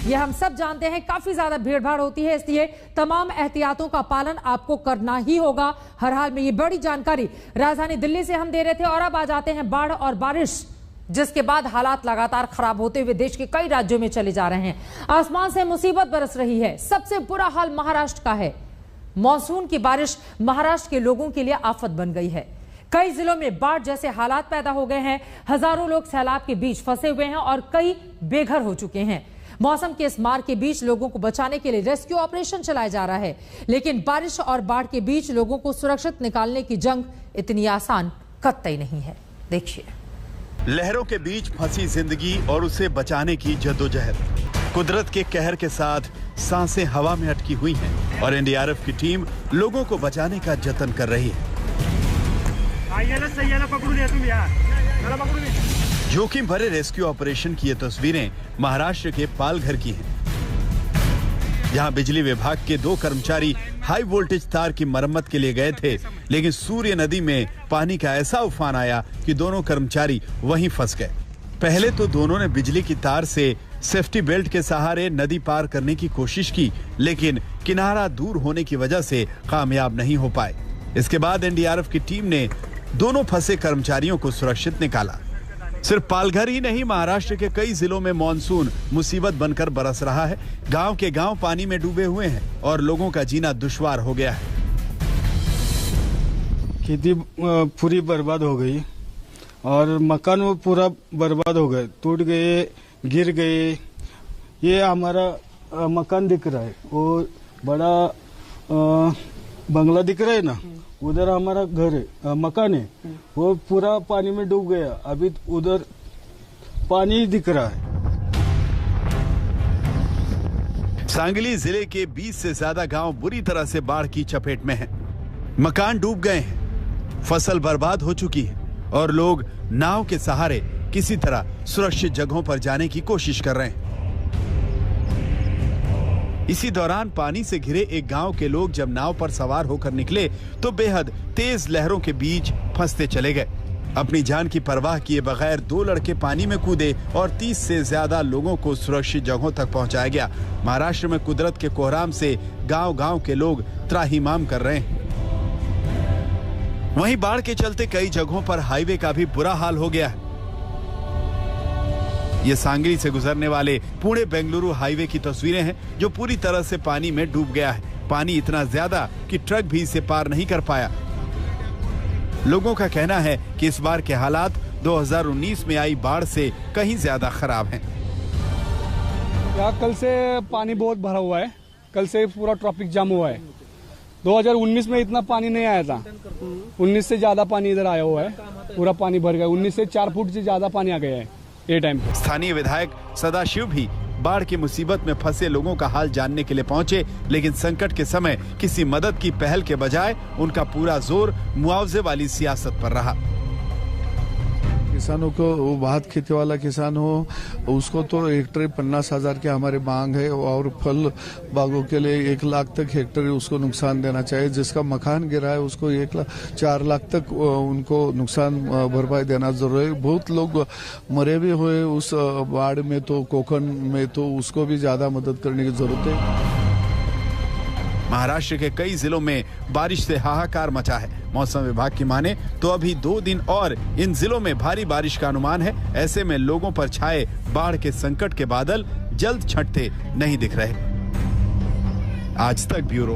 ये हम सब जानते हैं, काफी ज्यादा भीड़भाड़ होती है, इसलिए तमाम एहतियातों का पालन आपको करना ही होगा हर हाल में। ये बड़ी जानकारी राजधानी दिल्ली से हम दे रहे थे। और अब आ जाते हैं बाढ़ और बारिश, जिसके बाद हालात लगातार खराब होते हुए देश के कई राज्यों में चले जा रहे हैं। आसमान से मुसीबत बरस रही है। सबसे बुरा हाल महाराष्ट्र का है। मॉनसून की बारिश महाराष्ट्र के लोगों के लिए आफत बन गई है। कई जिलों में बाढ़ जैसे हालात पैदा हो गए हैं। हजारों लोग सैलाब के बीच फंसे हुए हैं और कई बेघर हो चुके हैं। मौसम के इस मार के बीच लोगों को बचाने के लिए रेस्क्यू ऑपरेशन चलाया जा रहा है, लेकिन बारिश और बाढ़ के बीच लोगों को सुरक्षित निकालने की जंग इतनी आसान कतई नहीं है। देखिए, लहरों के बीच फंसी जिंदगी और उसे बचाने की जद्दोजहद। कुदरत के कहर के साथ सांसें हवा में अटकी हुई हैं और एनडीआरएफ की टीम लोगों को बचाने का जतन कर रही है। जोखिम भरे रेस्क्यू ऑपरेशन की ये तस्वीरें महाराष्ट्र के पालघर की हैं, जहां बिजली विभाग के 2 कर्मचारी हाई वोल्टेज तार की मरम्मत के लिए गए थे, लेकिन सूर्य नदी में पानी का ऐसा उफान आया कि दोनों कर्मचारी वहीं फंस गए। पहले तो दोनों ने बिजली की तार से सेफ्टी बेल्ट के सहारे नदी पार करने की कोशिश की, लेकिन किनारा दूर होने की वजह से कामयाब नहीं हो पाए। इसके बाद एनडीआरएफ की टीम ने दोनों फंसे कर्मचारियों को सुरक्षित निकाला। सिर्फ पालघर ही नहीं, महाराष्ट्र के कई जिलों में मानसून मुसीबत बनकर बरस रहा है। गांव के गांव पानी में डूबे हुए हैं और लोगों का जीना दुश्वार हो गया है। खेती पूरी बर्बाद हो गई और मकान वो पूरा बर्बाद हो गए, टूट गए, गिर गए। ये हमारा मकान दिख रहा है, वो बड़ा बंगला दिख रहा है ना, उधर हमारा घर है, मकान है, वो पूरा पानी में डूब गया। अभी उधर पानी दिख रहा है। सांगली जिले के 20 से ज्यादा गांव बुरी तरह से बाढ़ की चपेट में हैं। मकान डूब गए हैं, फसल बर्बाद हो चुकी है और लोग नाव के सहारे किसी तरह सुरक्षित जगहों पर जाने की कोशिश कर रहे हैं। इसी दौरान पानी से घिरे एक गांव के लोग जब नाव पर सवार होकर निकले तो बेहद तेज लहरों के बीच फंसते चले गए। अपनी जान की परवाह किए बगैर 2 लड़के पानी में कूदे और 30 से ज्यादा लोगों को सुरक्षित जगहों तक पहुंचाया गया। महाराष्ट्र में कुदरत के कोहराम से गांव-गांव के लोग त्राहिमाम कर रहे हैं। वहीं बाढ़ के चलते कई जगहों पर हाईवे का भी बुरा हाल हो गया है। ये सांगली से गुजरने वाले पुणे बेंगलुरु हाईवे की तस्वीरें हैं, जो पूरी तरह से पानी में डूब गया है। पानी इतना ज्यादा कि ट्रक भी इसे पार नहीं कर पाया। लोगों का कहना है कि इस बार के हालात 2019 में आई बाढ़ से कहीं ज्यादा खराब हैं। यहाँ कल से पानी बहुत भरा हुआ है, कल से पूरा ट्रैफिक जाम हुआ है। 2019 में इतना पानी नहीं आया था, 19 से ज्यादा पानी इधर आया हुआ है, पूरा पानी भर गया। 19 से 4 फुट से ज्यादा पानी आ गया है ये टाइम। स्थानीय विधायक सदाशिव भी बाढ़ की मुसीबत में फंसे लोगों का हाल जानने के लिए पहुंचे, लेकिन संकट के समय किसी मदद की पहल के बजाय उनका पूरा जोर मुआवजे वाली सियासत पर रहा। किसानों को, वो बहुत खेती वाला किसान हो, उसको तो हेक्टेयर 50,000 के हमारे मांग है और फल बागों के लिए 1 लाख तक हेक्टेयर उसको नुकसान देना चाहिए। जिसका मकान गिरा है उसको 4 लाख तक उनको नुकसान भरपाई देना जरूरी है। बहुत लोग मरे भी हुए उस बाढ़ में, तो कोकण में, तो उसको भी ज्यादा मदद करने की जरूरत है। महाराष्ट्र के कई जिलों में बारिश से हाहाकार मचा है। मौसम विभाग की माने तो अभी 2 दिन और इन जिलों में भारी बारिश का अनुमान है। ऐसे में लोगों पर छाए बाढ़ के संकट के बादल जल्द छंटते नहीं दिख रहे। आज तक ब्यूरो।